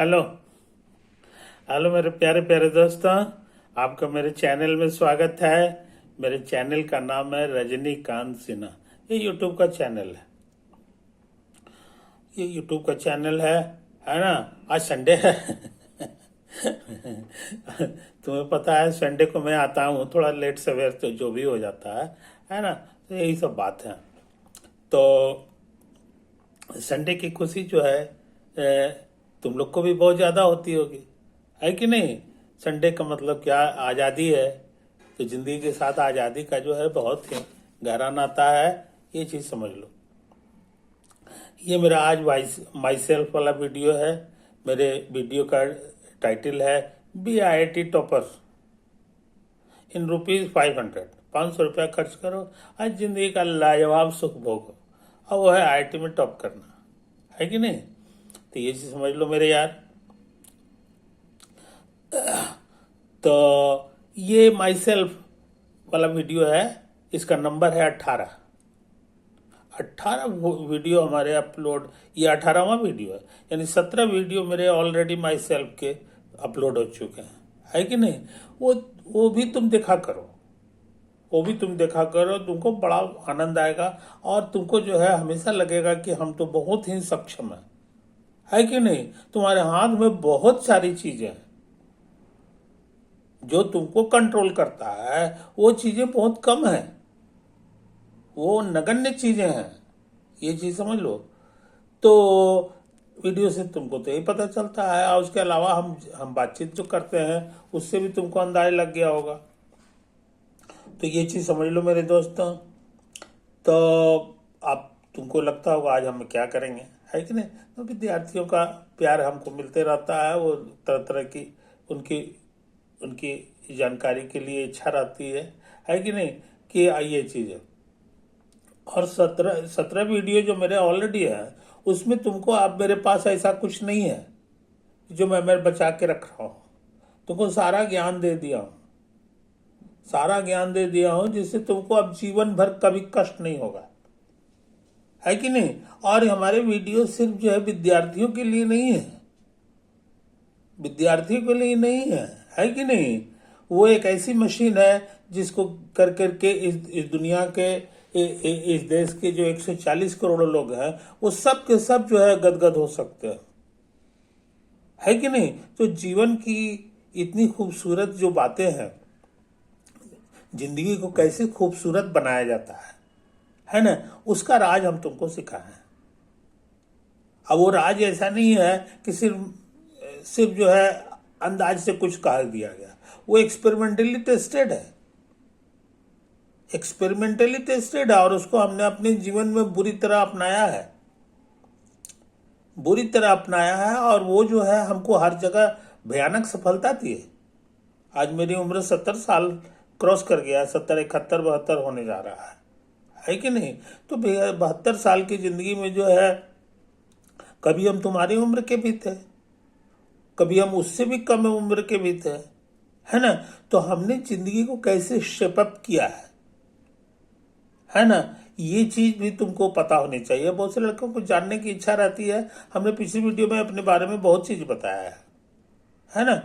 Hello. Hello मेरे प्यारे प्यारे दोस्तों, आपका मेरे चैनल में स्वागत है। मेरे चैनल का नाम है रजनीकांत सिन्हा। ये यूट्यूब का चैनल है। ये यूट्यूब का चैनल है ना। आज संडे है। तुम्हें पता है संडे को मैं आता हूँ थोड़ा लेट सवेर, तो जो भी हो जाता है ना। तो यही सब बात है। तो संडे की खुशी जो है तुम लोग को भी बहुत ज़्यादा होती होगी, है कि नहीं। संडे का मतलब क्या, आज़ादी है। तो जिंदगी के साथ आज़ादी का जो है बहुत ही गहरा नाता है। ये चीज़ समझ लो। ये मेरा आज माई सेल्फ वाला वीडियो है। मेरे वीडियो का टाइटल है BIT टॉपर इन ₹500। 500 रुपया खर्च करो, आज जिंदगी का लाजवाब सुख भोगो। और वो है IIT में टॉप करना, है कि नहीं। तो ये चीज समझ लो मेरे यार। तो ये माई सेल्फ वाला वीडियो है। इसका नंबर है 18। 18 वीडियो हमारे अपलोड, ये 18वां वीडियो है। यानी 17 वीडियो मेरे ऑलरेडी माई सेल्फ के अपलोड हो चुके हैं, है कि नहीं। वो भी तुम देखा करो। वो भी तुम देखा करो, तुमको बड़ा आनंद आएगा। और तुमको जो है हमेशा लगेगा कि हम तो बहुत ही सक्षम है कि नहीं। तुम्हारे हाथ में बहुत सारी चीजें हैं जो तुमको कंट्रोल करता है। वो चीजें बहुत कम है, वो नगण्य चीजें हैं। ये चीज समझ लो। तो वीडियो से तुमको तो यही पता चलता है। और उसके अलावा हम बातचीत जो करते हैं उससे भी तुमको अंदाजा लग गया होगा। तो ये चीज समझ लो मेरे दोस्तों। तो आप तुमको लगता होगा आज हम क्या करेंगे, है कि नहीं। तो विद्यार्थियों का प्यार हमको मिलते रहता है। वो तरह तरह की उनकी उनकी जानकारी के लिए इच्छा रहती है कि नहीं, कि ये चीज़ है। और 17 वीडियो जो मेरे ऑलरेडी है, उसमें तुमको अब मेरे पास ऐसा कुछ नहीं है जो मैं मेरे बचा के रख रहा हूँ। तुमको सारा ज्ञान दे दिया हूँ, सारा ज्ञान दे दिया हूँ, जिससे तुमको अब जीवन भर कभी कष्ट नहीं होगा, है कि नहीं। और हमारे वीडियो सिर्फ जो है विद्यार्थियों के लिए नहीं है, विद्यार्थियों के लिए नहीं है कि नहीं। वो एक ऐसी मशीन है जिसको कर करके इस दुनिया के इस देश के जो 140 करोड़ लोग हैं, वो सब के सब जो है गदगद हो सकते हैं, है कि नहीं। तो जीवन की इतनी खूबसूरत जो बातें हैं, जिंदगी को कैसे खूबसूरत बनाया जाता है ना, उसका राज हम तुमको सिखाए हैं। अब वो राज ऐसा नहीं है कि सिर्फ सिर्फ जो है अंदाज से कुछ कहा दिया गया। वो एक्सपेरिमेंटली टेस्टेड है, एक्सपेरिमेंटली टेस्टेड है। और उसको हमने अपने जीवन में बुरी तरह अपनाया है, बुरी तरह अपनाया है। और वो जो है हमको हर जगह भयानक सफलता दी है। आज मेरी उम्र 70 साल क्रॉस कर गया, 70, 71, 72 होने जा रहा है कि नहीं। तो 72 साल की जिंदगी में जो है, कभी हम तुम्हारी उम्र के भी थे, कभी हम उससे भी कम उम्र के भी थे, है ना। तो हमने जिंदगी को कैसे शेपअप किया है ना। ये चीज भी तुमको पता होनी चाहिए। बहुत से लड़कों को जानने की इच्छा रहती है। हमने पिछली वीडियो में अपने बारे में बहुत चीज बताया है ना।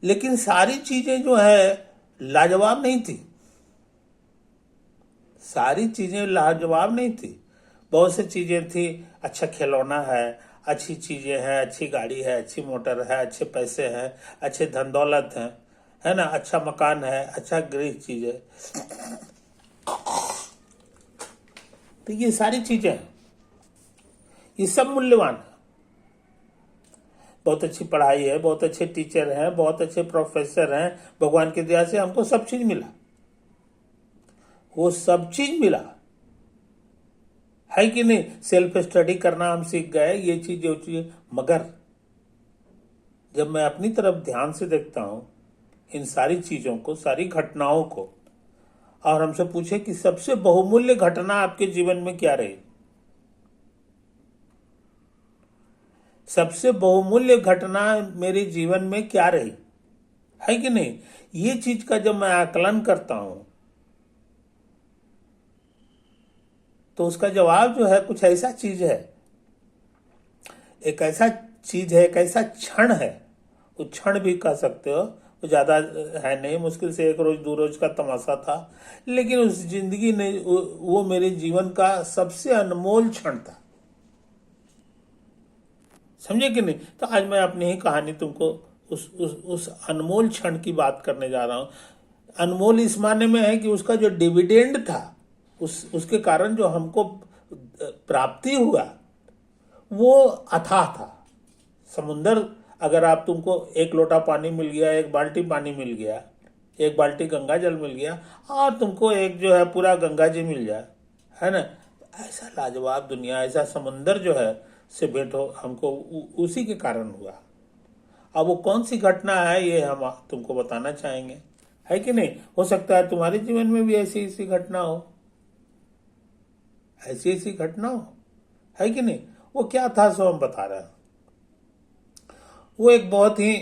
लेकिन सारी चीजें जो है लाजवाब नहीं थी, सारी चीजें लाजवाब नहीं थी। बहुत सी चीजें थी, अच्छा खिलौना है, अच्छी चीजें हैं, अच्छी गाड़ी है, अच्छी मोटर है, अच्छे पैसे हैं, अच्छे धन दौलत है ना, अच्छा मकान है, अच्छा गृह चीज है। तो ये सारी चीजें हैं, ये सब मूल्यवान है। बहुत अच्छी पढ़ाई है, बहुत अच्छे टीचर हैं, बहुत अच्छे प्रोफेसर हैं। भगवान की दया से हमको सब चीज मिला, वो सब चीज मिला, है कि नहीं। सेल्फ स्टडी करना हम सीख गए, ये चीज जो चीज। मगर जब मैं अपनी तरफ ध्यान से देखता हूं इन सारी चीजों को, सारी घटनाओं को, और हमसे पूछे कि सबसे बहुमूल्य घटना आपके जीवन में क्या रही, सबसे बहुमूल्य घटना मेरे जीवन में क्या रही, है कि नहीं। ये चीज का जब मैं आकलन करता हूं तो उसका जवाब जो है कुछ ऐसा चीज है, एक ऐसा चीज है, एक ऐसा क्षण है, वो क्षण भी कह सकते हो, वो ज्यादा है नहीं, मुश्किल से 1 रोज 2 रोज का तमाशा था, लेकिन उस जिंदगी ने वो मेरे जीवन का सबसे अनमोल क्षण था। समझे कि नहीं? तो आज मैं अपनी ही कहानी तुमको उस अनमोल क्षण की बात करने जा रहा हूं। अनमोल इस मायने में है कि उसका जो डिविडेंड था, उसके कारण जो हमको प्राप्ति हुआ, वो अथाह था। समुंदर, अगर आप तुमको 1 लोटा पानी मिल गया, 1 बाल्टी पानी मिल गया, 1 बाल्टी गंगा जल मिल गया, और तुमको एक जो है पूरा गंगा जी मिल जाए, है ना, ऐसा लाजवाब दुनिया, ऐसा समुंदर जो है से भेंट हो हमको उसी के कारण हुआ। अब वो कौन सी घटना है ये हम तुमको बताना चाहेंगे, है कि नहीं? हो सकता है तुम्हारे जीवन में भी ऐसी ऐसी घटना हो, ऐसी ऐसी घटना हो, है कि नहीं? वो क्या था सो हम बता रहे हैं। वो एक बहुत ही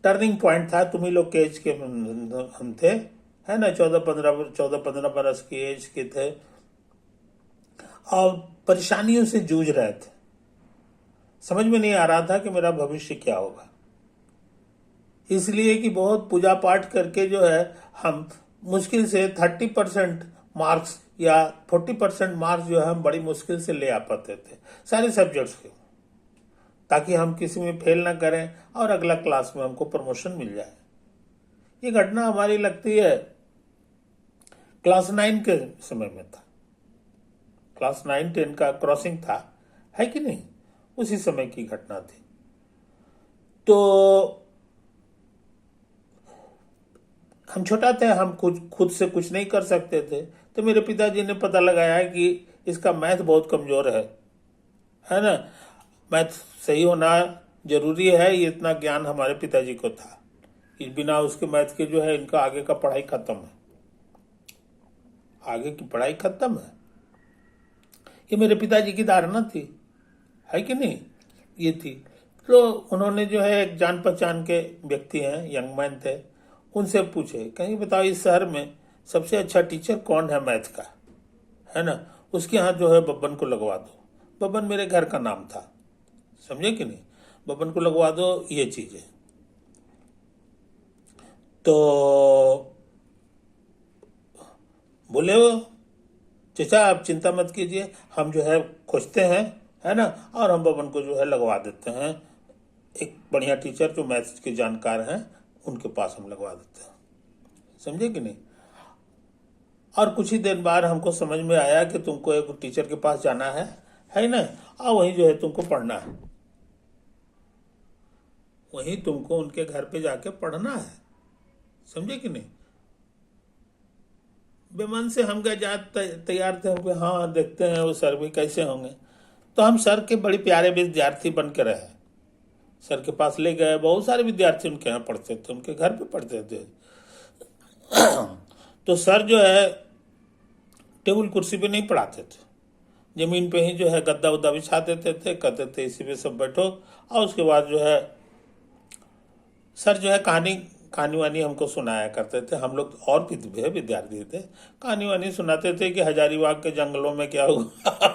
टर्निंग पॉइंट था। तुम ही लोग के एज के हम थे, है ना, 14-15 बरस की एज के थे, और परेशानियों से जूझ रहे थे। समझ में नहीं आ रहा था कि मेरा भविष्य क्या होगा, इसलिए कि बहुत पूजा पाठ करके जो है हम मुश्किल से 30% मार्क्स या 40% मार्क्स जो है हम बड़ी मुश्किल से ले आ पाते थे सारे सब्जेक्ट्स के, ताकि हम किसी में फेल ना करें और अगला क्लास में हमको प्रमोशन मिल जाए। ये घटना हमारी लगती है क्लास 9 के समय में था। क्लास 9-10 का क्रॉसिंग था, है कि नहीं? उसी समय की घटना थी। तो हम छोटा थे, हम खुद से कुछ नहीं कर सकते थे, तो मेरे पिताजी ने पता लगाया कि इसका मैथ बहुत कमजोर है ना, मैथ सही होना जरूरी है। ये इतना ज्ञान हमारे पिताजी को था कि बिना उसके मैथ के जो है इनका आगे का पढ़ाई खत्म है, आगे की पढ़ाई खत्म है। ये मेरे पिताजी की धारणा थी, है कि नहीं? ये थी। तो उन्होंने जो है एक जान पहचान के व्यक्ति हैं, यंग मैन थे, उनसे पूछे, कहीं बताओ इस शहर में सबसे अच्छा टीचर कौन है मैथ का, है ना, उसके यहाँ जो है बब्बन को लगवा दो। बब्बन मेरे घर का नाम था, समझे कि नहीं? बब्बन को लगवा दो ये चीजें। तो बोले वो, चाचा आप चिंता मत कीजिए, हम जो है खोजते हैं, है ना, और हम बब्बन को जो है लगवा देते हैं, एक बढ़िया टीचर जो मैथ्स के जानकार हैं उनके पास हम लगवा देते हैं। समझे कि नहीं? और कुछ ही दिन बाद हमको समझ में आया कि तुमको एक टीचर के पास जाना है ना, और वहीं जो है तुमको पढ़ना है, वहीं तुमको उनके घर पे जाके पढ़ना है। समझे कि नहीं? बेमन से हम गए, जा तैयार थे, हम हाँ देखते हैं वो सर भी कैसे होंगे। तो हम सर के बड़े प्यारे विद्यार्थी बन के रहे, सर के पास ले गए। बहुत सारे विद्यार्थी उनके यहाँ पढ़ते थे, उनके घर पे पढ़ते थे। तो सर जो है टेबल कुर्सी पे नहीं पढ़ाते थे, जमीन पे ही जो है गद्दा उद्दा बिछा देते थे, कहते थे इसी पे सब बैठो। और उसके बाद जो है सर जो है कहानी वानी हमको सुनाया करते थे। हम लोग और भी विद्यार्थी थे, कहानी वानी सुनाते थे कि हजारीबाग के जंगलों में क्या हुआ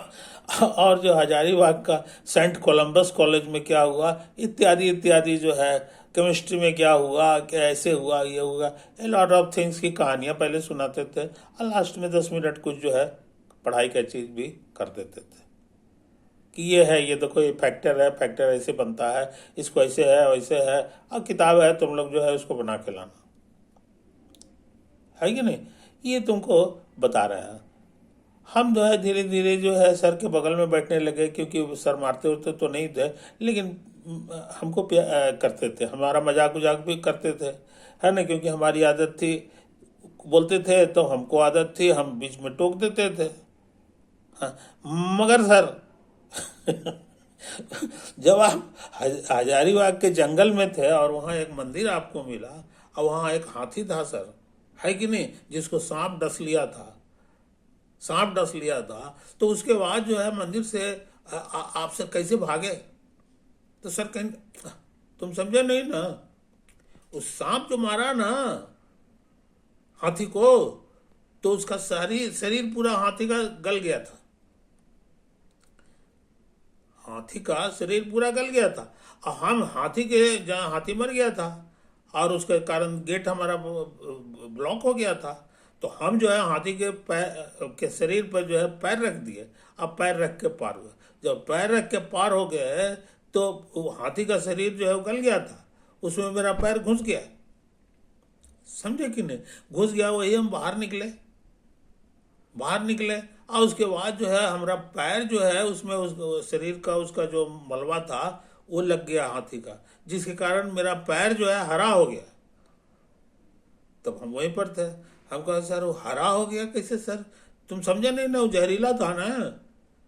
और जो हजारीबाग का सेंट कोलंबस कॉलेज में क्या हुआ, इत्यादि इत्यादि, जो है केमिस्ट्री में क्या हुआ, क्या ऐसे हुआ, ये हुआ, ए लॉट ऑफ थिंग्स की कहानियां पहले सुनाते थे, और लास्ट में 10 मिनट कुछ जो है पढ़ाई का चीज भी कर देते थे कि ये है, ये देखो ये फैक्टर है, फैक्टर ऐसे बनता है, इसको ऐसे है वैसे है, और किताब है तुम लोग जो है उसको बना के लाना, है कि नहीं? ये तुमको बता रहे हैं। हम जो है धीरे धीरे जो है सर के बगल में बैठने लगे, क्योंकि सर मारते होते तो नहीं थे, लेकिन हमको करते थे, हमारा मजाक उजाक भी करते थे, है ना, क्योंकि हमारी आदत थी, बोलते थे तो हमको आदत थी, हम बीच में टोक देते थे। हाँ, मगर सर जब आप हजारीबाग के जंगल में थे और वहां एक मंदिर आपको मिला, और वहां एक हाथी था सर, है कि नहीं, जिसको सांप डस लिया था, सांप डस लिया था, तो उसके बाद जो है मंदिर से आपसे कैसे भागे? तो सर कहीं तुम समझे नहीं ना, उस सांप जो मारा ना हाथी को, तो उसका सारी शरीर पूरा हाथी का गल गया था। हाथी का शरीर पूरा गल गया था, और हम हाथी के जहाँ हाथी मर गया था और उसके कारण गेट हमारा ब्लॉक हो गया था, तो हम जो है हाथी के पैर के शरीर पर जो है पैर रख दिए। अब पैर रख के पार हुए, जब पैर रख के पार हो गए तो वो हाथी का शरीर जो है वो गल गया था, उसमें मेरा पैर घुस गया। समझे कि नहीं? घुस गया, वही हम बाहर निकले। और उसके बाद जो है हमारा पैर जो है उसमें उस शरीर का उसका जो मलबा था वो लग गया हाथी का, जिसके कारण मेरा पैर जो है हरा हो गया। तब हम वहीं पर थे, हम कहा सर वो हरा हो गया कैसे सर? तुम समझे नहीं ना, वो जहरीला था ना,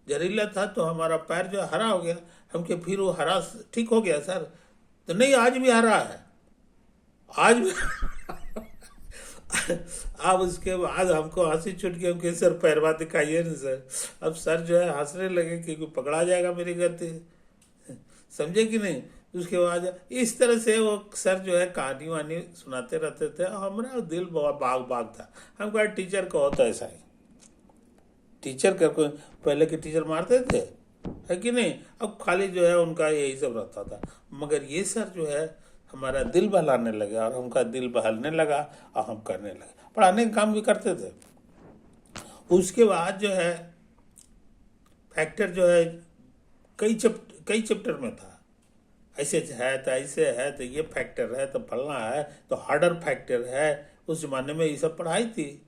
जहरीला था तो हमारा पैर जो है हरा हो गया। हम के फिर वो हरा ठीक हो गया सर? तो नहीं, आज भी हरा है, आज भी। अब उसके बाद हमको हंसी छूट गई, हम कहे सर पैरवा दिखाइए ना सर। अब सर जो है हंसने लगे कि पकड़ा जाएगा मेरी गलती। समझे कि नहीं? उसके बाद इस तरह से वो सर जो है कहानी वानी सुनाते रहते थे, हमारा दिल बहुत बाग बाग था। हम कहा टीचर को हो तो ऐसा ही, टीचर का कोई पहले के टीचर मारते थे, है कि नहीं? अब खाली जो है उनका यही सब रहता था, मगर ये सर जो है हमारा दिल बहलाने लगा, और हमका दिल बहलने लगा और हम करने लगे, पढ़ाने का काम भी करते थे। उसके बाद जो है फैक्टर जो है कई चैप्टर में था, ऐसे है तो ऐसे है, तो ये फैक्टर है तो फलना है, तो हार्डर फैक्टर है। उस जमाने में ये सब पढ़ाई थी,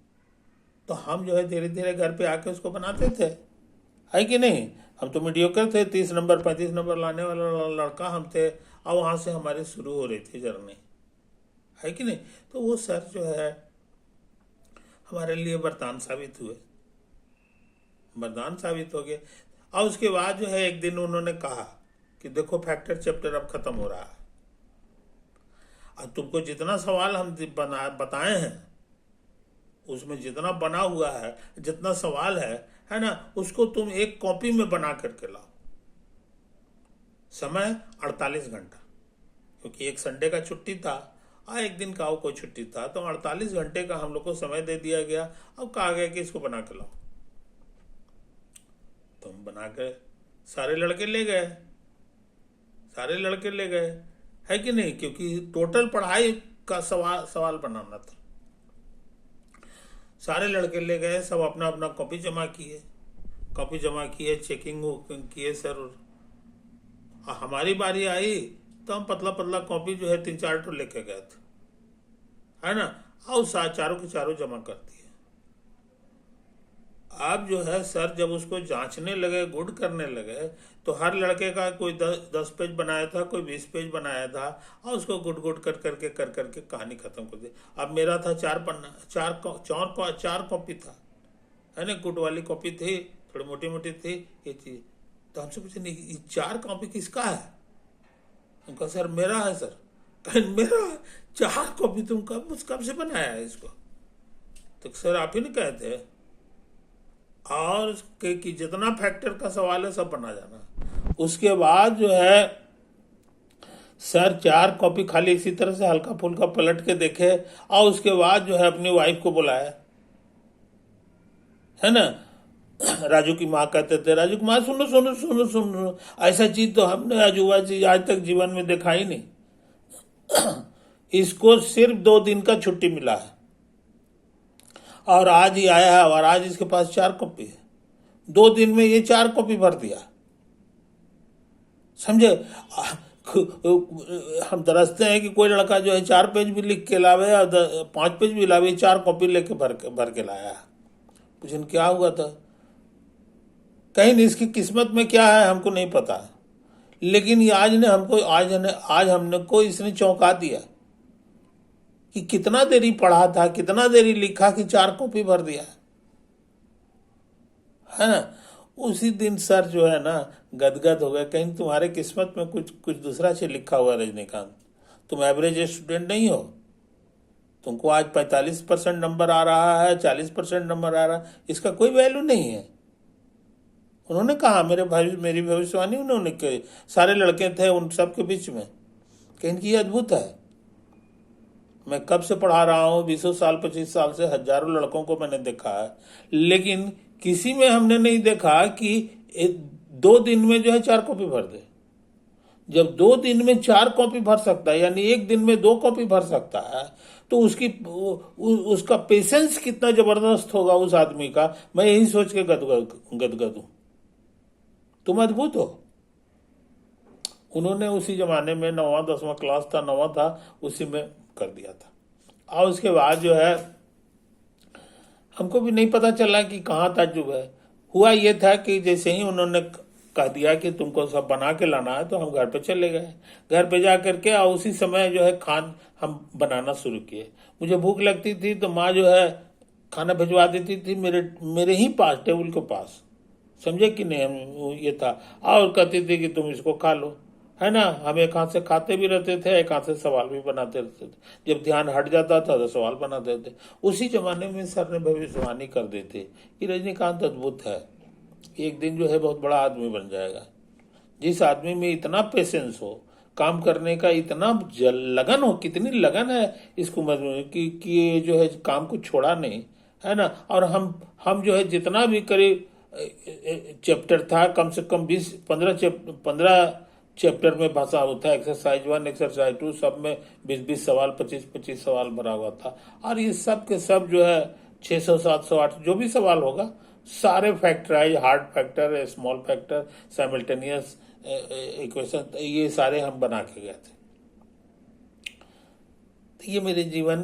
तो हम जो है धीरे धीरे घर पे आके उसको बनाते थे, है कि नहीं? हम तो मीडियोकर थे, 30 नंबर 35 नंबर लाने वाला लड़का हम थे, और वहाँ से हमारी शुरू हो रही थी जर्नी, है कि नहीं? तो वो सर जो है हमारे लिए वरदान साबित हुए, वरदान साबित हो गए। और उसके बाद जो है एक दिन उन्होंने कहा कि देखो फैक्टर चैप्टर अब खत्म हो रहा है, और तुमको जितना सवाल हम बताए हैं उसमें जितना बना हुआ है, जितना सवाल है ना, उसको तुम एक कॉपी में बना करके लाओ। समय 48 घंटा, क्योंकि एक संडे का छुट्टी था और एक दिन का कोई छुट्टी था, तो 48 घंटे का हम लोग को समय दे दिया गया। अब कहा गया कि इसको बना के लाओ, तो हम बना के सारे लड़के ले गए, है कि नहीं? क्योंकि टोटल पढ़ाई का सवाल बनाना था। सारे लड़के ले गए, सब अपना अपना कॉपी जमा किए, चेकिंग किए सर। और हमारी बारी आई तो हम पतला पतला कॉपी जो है 3-4 तो लेके गए थे, है ना, और चारों के चारों जमा कर दिए। अब जो है सर जब उसको जांचने लगे, गुड करने लगे, तो हर लड़के का कोई 10 पेज बनाया था, कोई 20 पेज बनाया था, और उसको गुड कर करके कहानी खत्म कर दी। अब मेरा था 4 पन्ना, 4 कॉपी था, है ना, गुड वाली कॉपी थी, थोड़ी मोटी मोटी थी ये चीज। तो हमसे पूछे नहीं ये 4 कॉपी किसका है? उनका सर मेरा है सर। मेरा 4 कॉपी तुम कब से बनाया है इसको? तो सर आप ही ने कहे थे, और कि जितना फैक्टर का सवाल है सब बना जाना। उसके बाद जो है सर 4 कॉपी खाली इसी तरह से हल्का फुल्का पलट के देखे, और उसके बाद जो है अपनी वाइफ को बुलाया, है ना। राजू की माँ कहते थे, राजू की माँ सुनो सुनो सुनो सुनो, ऐसा चीज तो हमने अजूबा चीज आज तक जीवन में देखा ही नहीं। इसको सिर्फ 2 दिन का छुट्टी मिला है, और आज ही आया है, और आज इसके पास 4 कॉपी है। 2 दिन में ये 4 कॉपी भर दिया, समझे। हम तरसते हैं कि कोई लड़का जो है 4 पेज भी लिख के लावे और 5 पेज भी लावे, 4 कॉपी लेके भर के लाया। पूछन क्या हुआ था? कहीं नहीं, इसकी किस्मत में क्या है हमको नहीं पता, लेकिन ये आज हमने को इसने चौंका दिया कि कितना देरी पढ़ा था, कितना देरी लिखा कि 4 कॉपी भर दिया, है ना। उसी दिन सर जो है ना गदगद हो गए, कहीं तुम्हारे किस्मत में कुछ दूसरा से लिखा हुआ रजनीकांत, तुम एवरेज स्टूडेंट नहीं हो, तुमको आज 45% नंबर आ रहा है, 40% नंबर आ रहा है, इसका कोई वैल्यू नहीं है। उन्होंने कहा, मेरी भविष्यवाणी उन्होंने कही, सारे लड़के थे उन सब के बीच में, कि इनकी अद्भुत है। मैं कब से पढ़ा रहा हूँ, 20 साल 25 साल से हजारों लड़कों को मैंने देखा है, लेकिन किसी में हमने नहीं देखा कि 2 दिन में जो है 4 कॉपी भर दे। जब 2 दिन में 4 कॉपी भर सकता है, यानी एक दिन में 2 कॉपी भर सकता है, तो उसका पेशेंस कितना जबरदस्त होगा उस आदमी का। मैं यही सोच के गदगद हूं। तुम अद्भुत हो। उन्होंने उसी जमाने में 9वां 10वां क्लास था, 9वां था, उसी में कर दिया था। और उसके बाद जो है हमको भी नहीं पता चला कि कहाँ ताज्जुब है। हुआ ये था कि जैसे ही उन्होंने कह दिया कि तुमको सब बना के लाना है, तो हम घर पे चले गए। घर पे जा करके और उसी समय जो है खान हम बनाना शुरू किए। मुझे भूख लगती थी तो माँ जो है खाना भिजवा देती थी मेरे मेरे ही पास, टेबल के पास। समझे कि नहीं, हम ये था। और कहती थी कि तुम इसको खा लो, है ना। हम एक हाथ से खाते भी रहते थे, एक हाथ से सवाल भी बनाते रहते थे। जब ध्यान हट जाता था तो सवाल बनाते थे। उसी जमाने में सर ने भविष्यवाणी कर दी थी कि रजनीकांत अद्भुत है, एक दिन जो है बहुत बड़ा आदमी बन जाएगा। जिस आदमी में इतना पेशेंस हो, काम करने का इतना लगन हो, कितनी लगन है इस उम्र में कि ये जो है काम को छोड़ा नहीं, है ना। और हम जो है जितना भी करीब चैप्टर था, कम से कम 15 चैप्टर में भाषा होता है। एक्सरसाइज 1 एक्सरसाइज 2 सब में 20-20 सवाल, 25-25 सवाल भरा हुआ था। और ये सब के सब जो है 600 700 800 जो भी सवाल होगा, सारे factorise, hard factor, small factor, simultaneous equation, ये सारे हम बना के गए थे। तो ये मेरे जीवन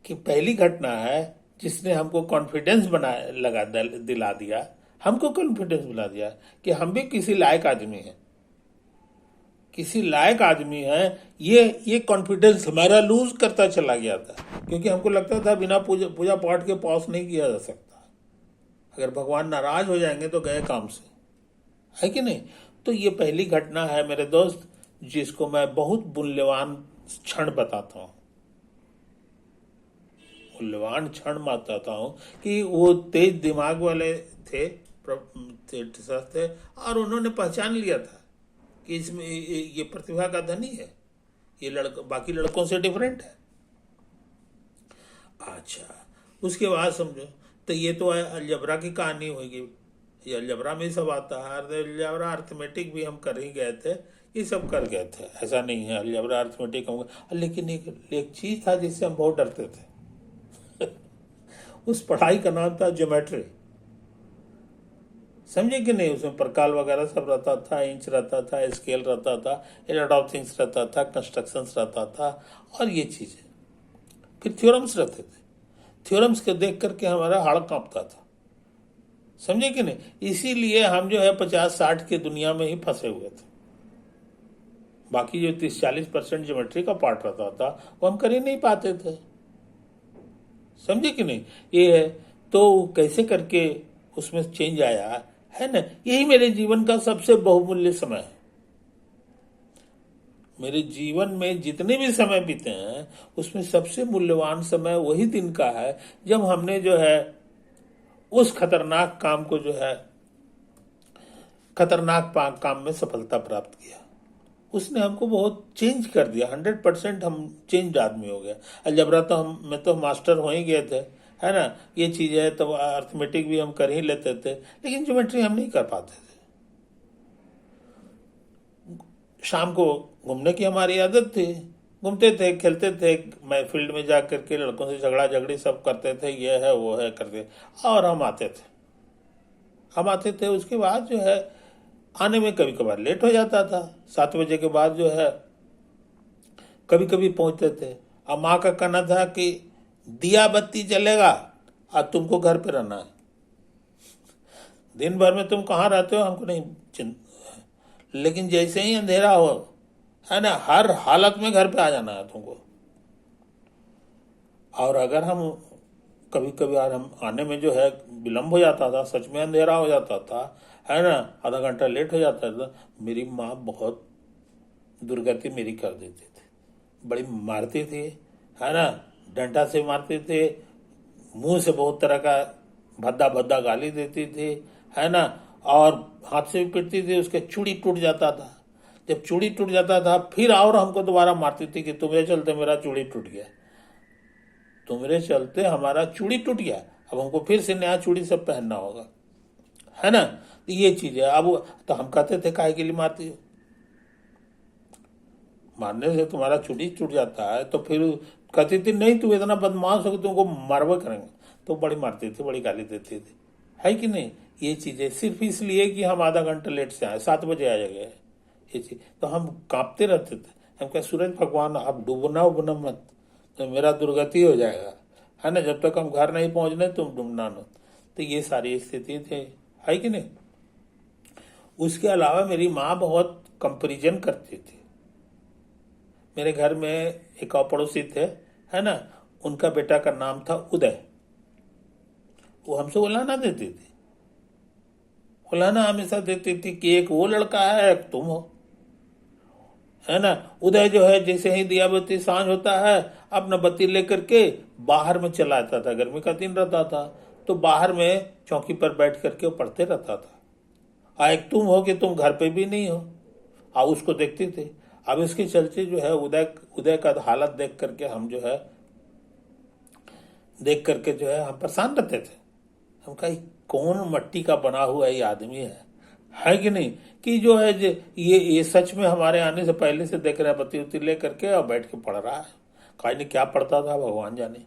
की पहली घटना है जिसने हमको कॉन्फिडेंस दिला दिया। हमको कॉन्फिडेंस दिला दिया कि हम भी किसी लायक आदमी हैं, किसी लायक आदमी है। ये कॉन्फिडेंस हमारा लूज करता चला गया था, क्योंकि हमको लगता था बिना पूजा पाठ के पास नहीं किया जा सकता। अगर भगवान नाराज हो जाएंगे तो गए काम से, है कि नहीं। तो ये पहली घटना है मेरे दोस्त, जिसको मैं बहुत मूल्यवान क्षण बताता हूँ। मूल्यवान क्षण बताता हूँ कि वो तेज दिमाग वाले थे, थे, और उन्होंने पहचान लिया था कि इसमें ये प्रतिभा का धनी है, ये बाकी लड़कों से डिफरेंट है। अच्छा, उसके बाद समझो तो ये तो अलजबरा की कहानी होगी। ये अलजबरा में सब आता है, अलजबरा अर्थमेटिक भी हम कर ही गए थे, ये सब कर गए थे, ऐसा नहीं है। अलजबरा अर्थमेटिक हम, लेकिन एक चीज था जिससे हम बहुत डरते थे उस पढ़ाई का नाम था ज्योमेट्री। समझे कि नहीं। उसमें प्रकाल वगैरह सब रहता था, इंच रहता था, स्केल रहता था, ए लॉट ऑफ थिंग्स रहता था, कंस्ट्रक्शंस रहता था, और ये चीजें। फिर थ्योरम्स रहते थे। थ्योरम्स के देख करके हमारा हाड़ कांपता था। समझे कि नहीं। इसीलिए हम जो है 50-60 की दुनिया में ही फंसे हुए थे। बाकी जो 30-40% ज्योमेट्री का पार्ट रहता था वो हम कर ही नहीं पाते थे। समझे कि नहीं। ये है तो कैसे करके उसमें चेंज आया, है ना। यही मेरे जीवन का सबसे बहुमूल्य समय है। मेरे जीवन में जितने भी समय बीते हैं उसमें सबसे मूल्यवान समय वही दिन का है जब हमने जो है उस खतरनाक काम को जो है खतरनाक काम में सफलता प्राप्त किया। उसने हमको बहुत चेंज कर दिया। 100% हम चेंज आदमी हो गया। अलजबरा तो मैं तो मास्टर हो ही गए थे, है ना। ये चीज है तो अर्थमेटिक भी हम कर ही लेते थे, लेकिन ज्योमेट्री हम नहीं कर पाते थे। शाम को घूमने की हमारी आदत थी, घूमते थे, खेलते थे। मैं फील्ड में जा करके लड़कों से झगड़ा झगड़ी सब करते थे, ये है वो है करते, और हम आते थे। उसके बाद जो है आने में कभी कभार लेट हो जाता था। 7 बजे के बाद जो है कभी कभी पहुंचते थे। अब माँ का कहना था कि दिया बत्ती जलेगा और तुमको घर पे रहना है। दिन भर में तुम कहाँ रहते हो हमको नहीं लेकिन जैसे ही अंधेरा हो, है ना, हर हालत में घर पे आ जाना है तुमको। और अगर हम कभी कभी हम आने में जो है विलम्ब हो जाता था, सच में अंधेरा हो जाता था, है ना, आधा घंटा लेट हो जाता था, मेरी माँ बहुत दुर्गति मेरी कर देती थी। बड़ी मारती थी, है ना, डंडा से मारती थी, मुंह से बहुत तरह का भद्दा भद्दा गाली देती थी, है ना, और हाथ से भी पीटती थी। उसके चूड़ी टूट जाता था। जब चूड़ी टूट जाता था फिर और हमको दोबारा मारती थी कि तुम्हारे चलते मेरा चूड़ी टूट गया, तुम्हारे चलते हमारा चूड़ी टूट गया, अब हमको फिर से नया चूड़ी सब पहनना होगा, है ना। ये चीज है। अब तो हम कहते थे काहे के लिए मारती हो, मारने से तुम्हारा चुड़ी छूट जाता है। तो फिर कहती थी नहीं तुम इतना बदमाश हो कि तुमको मारवा करेंगे, तो बड़ी मारती थी, बड़ी गाली देती थी, है कि नहीं। ये चीजें सिर्फ इसलिए कि हम आधा घंटा लेट से आए, 7 बजे आ गए, ये चीज तो हम कांपते रहते थे। हम कहे सूरज भगवान अब डूबना उबना मत, तो मेरा दुर्गति हो जाएगा, है ना, जब तक हम घर नहीं पहुंचने तुम डूबना मत। तो ये सारी स्थिति थी, है कि नहीं। उसके अलावा मेरी माँ बहुत कंपेरिजन करती थी। मेरे घर में एक और पड़ोसी थे, है ना, उनका बेटा का नाम था उदय। वो हमसे उलाहना देती थी, उलाहना हमेशा देती थी कि एक वो लड़का है एक तुम हो, है ना। उदय जो है जैसे ही दिया बत्ती सांझ होता है अपना बत्ती लेकर के बाहर में चला आता था, गर्मी का दिन रहता था तो बाहर में चौकी पर बैठ करके वो पढ़ते रहता था। एक तुम हो कि तुम घर पे भी नहीं हो, उसको देखते थे। अब इसके चलते जो है उदय उदय का हालत देख करके हम जो है देख करके जो है हम परेशान रहते थे। हम कहा कौन मट्टी का बना हुआ ये आदमी है कि नहीं, कि जो है ये सच में हमारे आने से पहले से देख रहा है, बत्ती उत्ती ले करके और बैठ के पढ़ रहा है। कहा नहीं क्या पढ़ता था भगवान जाने,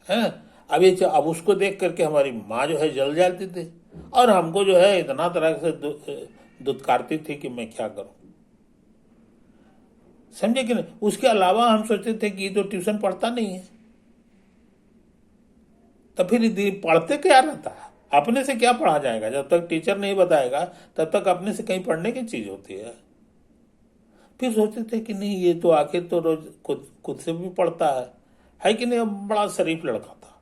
है। अब उसको देख करके हमारी माँ जो है जल जाती थी और हमको जो है इतना तरह से दुत्कारती थी कि मैं क्या करूं, समझे कि नहीं। उसके अलावा हम सोचते थे कि ये तो ट्यूशन पढ़ता नहीं है, तो फिर पढ़ते क्या रहता है, अपने से क्या पढ़ा जाएगा, जब तक टीचर नहीं बताएगा तब तक अपने से कहीं पढ़ने की चीज होती है। फिर सोचते थे कि नहीं ये तो आखिर तो रोज खुद खुद से भी पढ़ता है कि नहीं। अब बड़ा शरीफ लड़का था,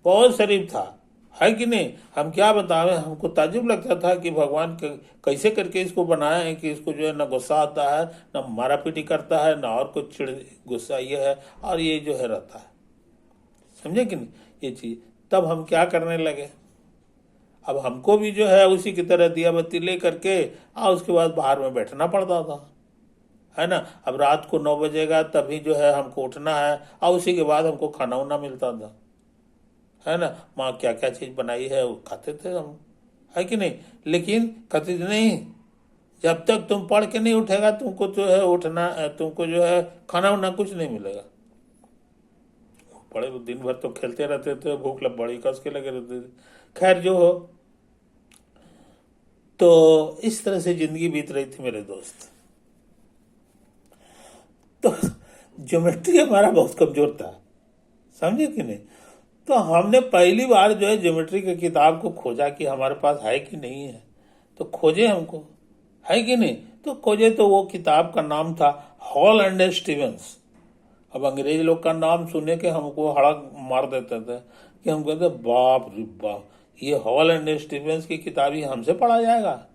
बहुत शरीफ था, है कि नहीं। हम क्या बतावें, हमको ताज्जुब लगता था कि भगवान कैसे करके इसको बनाया है कि इसको जो है ना गुस्सा आता है, ना मारा पीटी करता है, ना और कुछ चिड़ गुस्सा ये है, और ये जो है रहता है, समझे कि नहीं ये चीज। तब हम क्या करने लगे, अब हमको भी जो है उसी की तरह दिया बत्ती ले करके उसके बाद बाहर में बैठना पड़ता था, है ना। अब रात को 9 बजेगा तभी जो है हमको उठना है और उसी के बाद हमको खाना उना मिलता था, है ना। माँ क्या क्या चीज बनाई है वो खाते थे हम, है कि नहीं। लेकिन कहते थे नहीं जब तक तुम पढ़ के नहीं उठेगा तुमको जो है उठना, तुमको जो है खाना उना कुछ नहीं मिलेगा। बड़े दिन भर तो खेलते रहते थे, भूख लग बड़ी कस के लगे रहते थे। खैर जो हो, तो इस तरह से जिंदगी बीत रही थी मेरे दोस्त। तो ज्योमेट्री हमारा बहुत कमजोर था, समझे कि नहीं। तो हमने पहली बार जो है ज्योमेट्री की किताब को खोजा कि हमारे पास है कि नहीं है, तो खोजे हमको, है कि नहीं। तो खोजे तो वो किताब का नाम था हॉल एंड स्टीवेंस। अब अंग्रेज लोग का नाम सुने के हमको हड़क मार देते थे कि हम कहते बाप रे बाप, ये हॉल एंड स्टीवेंस की किताब ही हमसे पढ़ा जाएगा,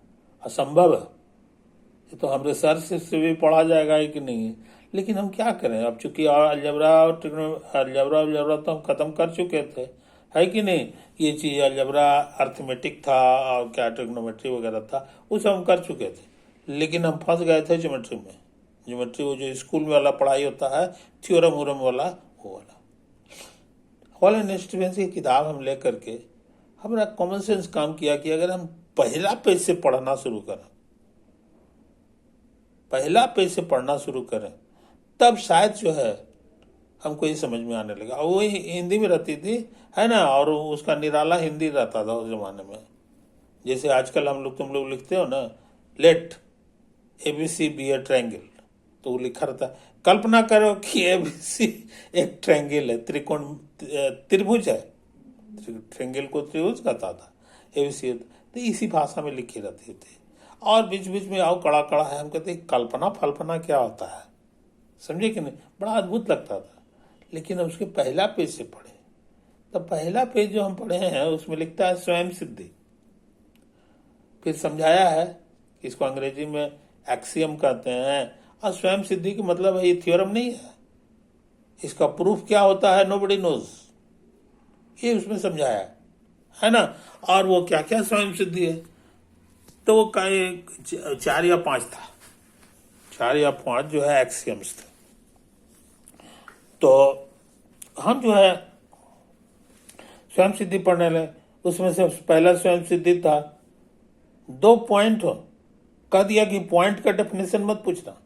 असंभव है। ये तो हम रिसर्च से भी पढ़ा जाएगा कि नहीं है। लेकिन हम क्या करें, अब चूंकि अलजबरा और अलजबरा तो हम खत्म कर चुके थे, है कि नहीं। ये चीज अलजबरा अर्थमेटिक था और क्या ट्रिग्नोमेट्री वगैरह था वो सब हम कर चुके थे। लेकिन हम फंस गए थे ज्योमेट्री में। ज्योमेट्री वो जो स्कूल में वाला पढ़ाई होता है थ्योरम उरम वाला, वो वाला हॉल एंड स्टीवेंस की किताब हम ले करके हमारा कॉमन सेंस काम किया कि अगर हम पहला पेज से पढ़ना शुरू करें, पहला पेज से पढ़ना शुरू करें तब शायद जो है हमको ये समझ में आने लगा। वो हिंदी में रहती थी, है ना, और उसका निराला हिंदी रहता था उस जमाने में। जैसे आजकल हम लोग तुम लोग लिखते हो ना, let ABC be a triangle, तो वो लिखा रहता है। कल्पना करो कि एबीसी एक ट्रायंगल है, त्रिभुज है, ट्रायंगल को त्रिभुज कहता था, एबीसी तो इसी भाषा में लिखी रहती थी। और बीच बीच में आओ कड़ा कड़ा है, हम कहते कल्पना फल्पना क्या होता है, समझे कि नहीं। बड़ा अद्भुत लगता था। लेकिन अब उसके पहला पेज से पढ़े, तो पहला पेज जो हम पढ़े हैं उसमें लिखता है स्वयं सिद्धि। फिर समझाया है कि इसको अंग्रेजी में एक्सियम कहते हैं, और स्वयं सिद्धि की मतलब है ये थ्योरम नहीं है, इसका प्रूफ क्या होता है नोबडी नोज, ये उसमें समझाया है ना। और वो क्या क्या स्वयं सिद्धि है, तो वो 4 या 5 था, 4 या 5 जो है एक्सियम्स थे। तो हम जो है स्वयं सिद्धि पढ़ने लगे। उसमें से पहला स्वयं सिद्धि था, 2 पॉइंट हो, कह दिया कि पॉइंट का डेफिनेशन मत पूछना,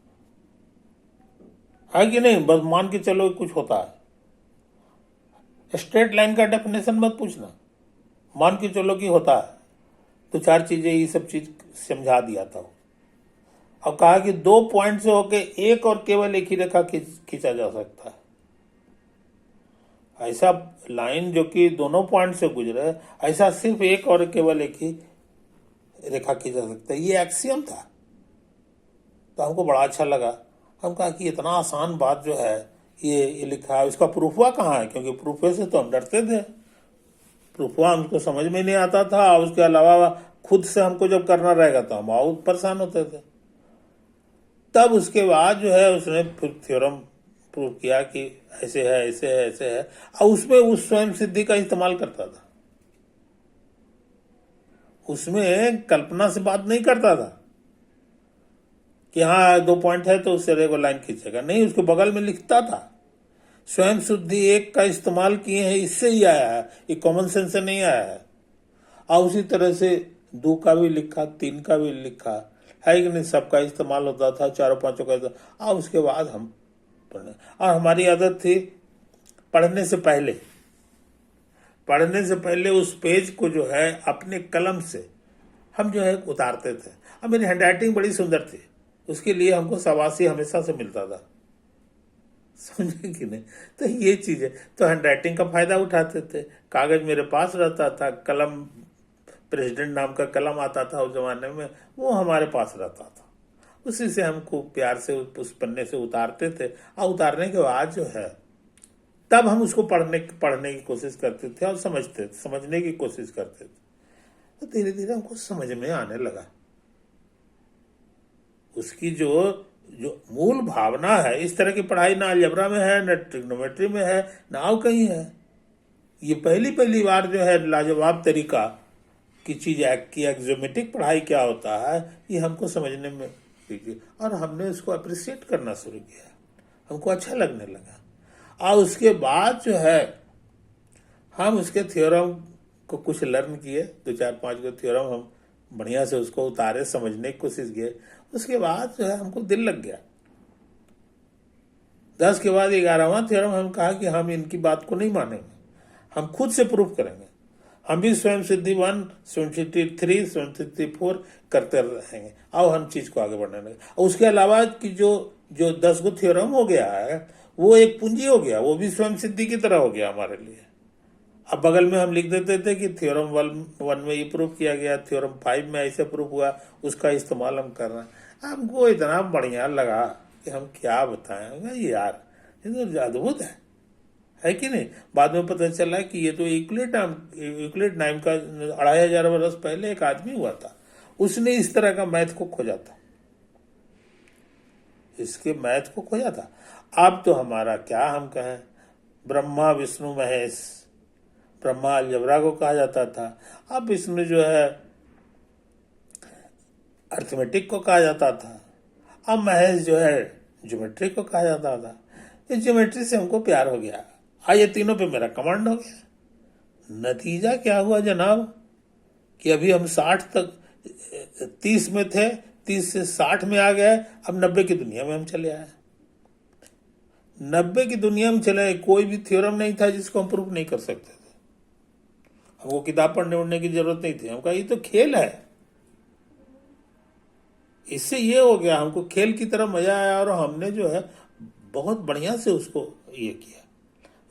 है कि नहीं, बस मान के चलो कुछ होता है। स्ट्रेट लाइन का डेफिनेशन मत पूछना, मान के चलो कि होता है। तो 4 चीजें, ये सब चीज समझा दिया था। और कहा कि 2 पॉइंट से होके एक और केवल एक ही रेखा खींचा जा सकता है। ऐसा लाइन जो कि दोनों पॉइंट से गुजरे, ऐसा सिर्फ एक और केवल एक ही रेखा खींचा जा सकता है। ये एक्सियम था। तो हमको बड़ा अच्छा लगा। हम कहा कि इतना आसान बात जो है ये लिखा है, इसका प्रूफवा कहाँ है? क्योंकि प्रूफे से तो हम डरते थे, प्रूफवा हमको समझ में नहीं आता था। और उसके अलावा खुद से हमको जब करना रहेगा तो हम बहुत परेशान होते थे। तब उसके बाद जो है उसने फिर थ्योरम प्रूव किया कि ऐसे है, ऐसे है, ऐसे है। और उसमें उस स्वयं सिद्धि का इस्तेमाल करता था, उसमें कल्पना से बात नहीं करता था कि हाँ 2 पॉइंट है तो उससे रेगो लाइन खींचेगा, नहीं, उसके बगल में लिखता था। स्वयं शुद्धि 1 का इस्तेमाल किए हैं, इससे ही आया है, ये कॉमन सेंस से नहीं आया है। और उसी तरह से 2 का भी लिखा, 3 का भी लिखा, है कि नहीं, सबका इस्तेमाल होता था, 4-5 का। और उसके बाद हम पढ़ने, और हमारी आदत थी पढ़ने से पहले उस पेज को जो है अपने कलम से हम जो है उतारते थे। अब मेरी हैंडराइटिंग बड़ी सुंदर थी, उसके लिए हमको शाबाशी हमेशा से मिलता था, समझे कि नहीं। तो ये चीजें, तो हैंडराइटिंग का फायदा उठाते थे। कागज मेरे पास रहता था, कलम, प्रेसिडेंट नाम का कलम आता था उस जमाने में, वो हमारे पास रहता था। उसी से हमको प्यार से उस पन्ने से उतारते थे। और उतारने के बाद जो है तब हम उसको पढ़ने की कोशिश करते थे और समझने की कोशिश करते थे। तो धीरे धीरे हमको समझ में आने लगा उसकी जो मूल भावना है। इस तरह की पढ़ाई ना अलजेब्रा में है, न ट्रिग्नोमेट्री में है, ना और कहीं है। ये पहली बार जो है लाजवाब तरीका की चीज की एक्जोमेट्रिक पढ़ाई क्या होता है, ये हमको समझने में, और हमने उसको अप्रिशिएट करना शुरू किया, हमको अच्छा लगने लगा। और उसके बाद जो है हम उसके थ्योरम को कुछ लर्न किए, 2-4-5 को थ्योरम हम बढ़िया से उसको उतारे, समझने की कोशिश किए। उसके बाद जो है हमको दिल लग गया। 10 के बाद 11वां थ्योरम हम कहा कि हम इनकी बात को नहीं मानेंगे, हम खुद से प्रूफ करेंगे। हम भी स्वयं सिद्धि 1, स्वयं सिद्धि 3, स्वयं सिद्धि 4 करते रहेंगे और हम चीज को आगे बढ़ने लगे। और उसके अलावा कि जो 10 को थ्योरम हो गया है वो एक पूंजी हो गया, वो भी स्वयं सिद्धि की तरह हो गया हमारे लिए। अब बगल में हम लिख देते थे कि थ्योरम 1 में ये प्रूफ किया गया, थ्योरम 5 में ऐसे प्रूफ हुआ, उसका इस्तेमाल हम कर रहे हैं। हमको इतना बढ़िया लगा कि हम क्या बताएं यार, ये तो अद्भुत है कि नहीं। बाद में पता चला कि ये तो यूक्लिड नाम का 2500 वर्ष पहले एक आदमी हुआ था, उसने इस तरह का मैथ को खोजा था, इसके मैथ को खोजा था। अब तो हमारा क्या हम कहें, ब्रह्मा विष्णु महेश, ब्रह्मा अलजेब्रा को कहा जाता था, अब इसमें जो है अर्थमेटिक को कहा जाता था, अब महेश जो है ज्योमेट्री को कहा जाता था। इस ज्योमेट्री से हमको प्यार हो गया, ये तीनों पे मेरा कमांड हो गया। नतीजा क्या हुआ जनाब कि अभी हम 60 तक 30 में थे, 30 से 60 में आ गए, अब 90 की दुनिया में हम चले आए। 90 की दुनिया में चले, कोई भी थ्योरम नहीं था जिसको हम प्रूफ नहीं कर सकते थे। हमको किताब पढ़ने उड़ने की जरूरत नहीं थी। हम कहा ये तो खेल है, इससे ये हो गया, हमको खेल की तरह मजा आया और हमने जो है बहुत बढ़िया से उसको ये किया।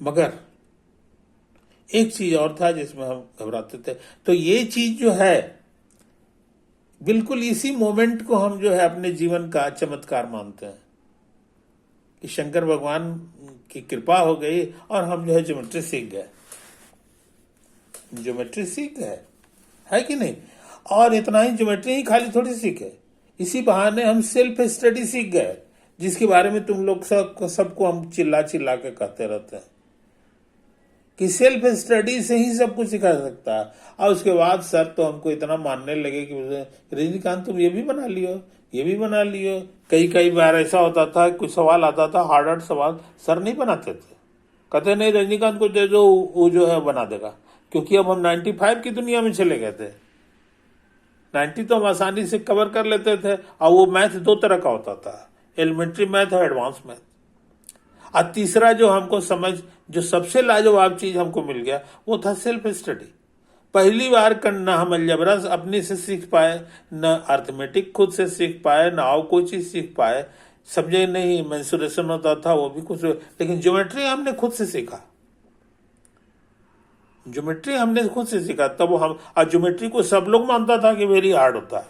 मगर एक चीज और था जिसमें हम घबराते थे। तो ये चीज जो है बिल्कुल इसी मोमेंट को हम जो है अपने जीवन का चमत्कार मानते हैं कि शंकर भगवान की कृपा हो गई और हम जो है ज्योमेट्री सीख गए, ज्योमेट्री सीख गए, है कि नहीं। और इतना ही ज्योमेट्री ही खाली थोड़ी सीखे, इसी बहाने हम सेल्फ स्टडी सीख गए, जिसके बारे में तुम लोग सबको हम चिल्ला चिल्ला के कहते रहते हैं कि सेल्फ स्टडी से ही सब कुछ सिखा सकता है। और उसके बाद सर तो हमको इतना मानने लगे कि रजनीकांत तुम ये भी बना लियो, ये भी बना लियो। कई बार ऐसा होता था, कुछ सवाल आता था हार्ड सवाल, सर नहीं बनाते थे, कहते नहीं रजनीकांत को दे दो, वो जो है बना देगा, क्योंकि अब हम 95 की दुनिया में चले गए थे। 90 तो हम आसानी से कवर कर लेते थे, और वो मैथ दो तरह का होता था, एलिमेंट्री मैथ और एडवांस मैथ। और तीसरा जो हमको जो सबसे लाजवाब चीज हमको मिल गया वो था सेल्फ स्टडी। पहली बार करना हम अलजबरा अपने से सीख पाए, न अर्थमेटिक खुद से सीख पाए, न और कोई चीज सीख पाए, समझे नहीं। मेंसुरेशन होता था वो भी कुछ, लेकिन ज्योमेट्री हमने खुद से सीखा। ज्योमेट्री हमने खुद से सीखा, तब हम, और ज्योमेट्री को सब लोग मानता था कि वेरी हार्ड होता है,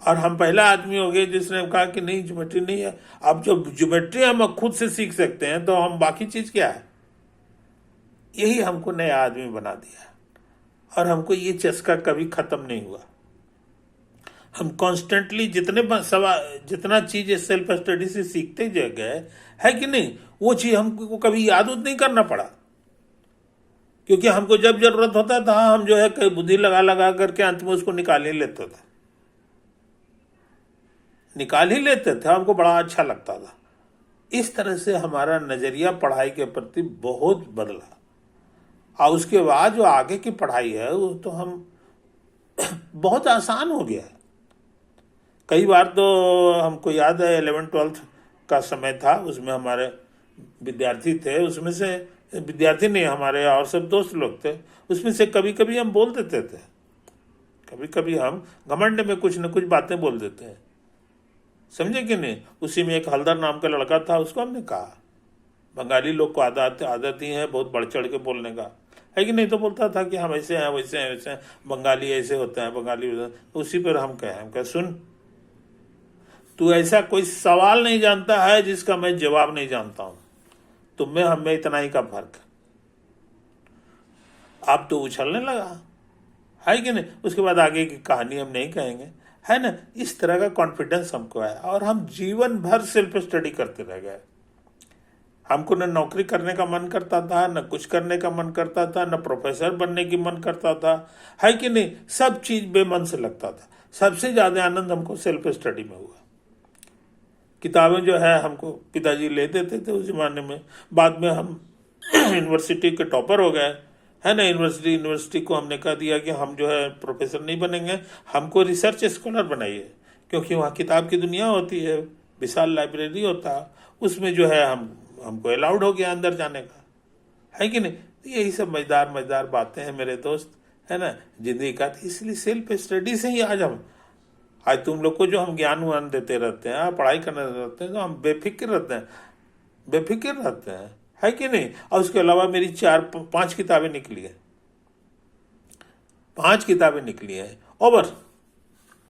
और हम पहला आदमी हो गए जिसने कहा कि नहीं ज्योमेट्री नहीं है। अब जब ज्योमेट्री हम खुद से सीख सकते हैं तो हम बाकी चीज क्या है। यही हमको नया आदमी बना दिया, और हमको ये चस्का कभी खत्म नहीं हुआ। हम कॉन्स्टेंटली जितना चीज सेल्फ स्टडी से सीखते गए है कि नहीं, वो चीज हमको कभी याद नहीं करना पड़ा, क्योंकि हमको जब जरूरत होता था हम जो है कई बुद्धि लगा लगा करके अंत में उसको निकाल ही लेते थे, हमको बड़ा अच्छा लगता था। इस तरह से हमारा नजरिया पढ़ाई के प्रति बहुत बदला, और उसके बाद जो आगे की पढ़ाई है वो तो हम बहुत आसान हो गया। कई बार तो हमको याद है 11th-12th का समय था, उसमें हमारे विद्यार्थी थे, उसमें से विद्यार्थी नहीं, हमारे और सब दोस्त लोग थे, उसमें से कभी कभी हम बोल देते थे, कभी कभी हम घमंड में कुछ न कुछ बातें बोल देते हैं, समझे कि नहीं। उसी में एक हल्दर नाम का लड़का था, उसको हमने कहा, बंगाली लोग को आदत ही है बहुत बढ़ चढ़ के बोलने का, है कि नहीं। तो बोलता था कि हम ऐसे हैं वैसे हैं वैसे हैं, बंगाली ऐसे होते हैं बंगाली। तो उसी पर हम कहे सुन, तू ऐसा कोई सवाल नहीं जानता है जिसका मैं जवाब नहीं जानता हूं, तुम में हमें इतना ही का फर्क है। अब तो उछलने लगा, है कि नहीं। उसके बाद आगे की कहानी हम नहीं कहेंगे, है ना। इस तरह का कॉन्फिडेंस हमको आया, और हम जीवन भर सेल्फ स्टडी करते रह गए। हमको न नौकरी करने का मन करता था, न कुछ करने का मन करता था, न प्रोफेसर बनने की मन करता था, है कि नहीं। सब चीज बेमन से लगता था। सबसे ज्यादा आनंद हमको सेल्फ स्टडी में हुआ। किताबें जो है हमको पिताजी ले देते थे उस जमाने में, बाद में हम यूनिवर्सिटी के टॉपर हो गए, है ना। यूनिवर्सिटी को हमने कह दिया कि हम जो है प्रोफेसर नहीं बनेंगे, हमको रिसर्च स्कॉलर बनाइए, क्योंकि वहाँ किताब की दुनिया होती है, विशाल लाइब्रेरी होता है, उसमें जो है हमको अलाउड हो गया अंदर जाने का, है कि नहीं। तो यही सब मजेदार बातें हैं मेरे दोस्त, है ना, जिंदगी का। इसलिए सेल्फ स्टडी से ही आज तुम लोग को जो हम ज्ञान वान देते रहते हैं, पढ़ाई करने रहते हैं, तो हम बेफिक्र रहते हैं, है कि नहीं। और उसके अलावा मेरी 4-5 किताबें निकली है, 5 किताबें निकली है। ओवर।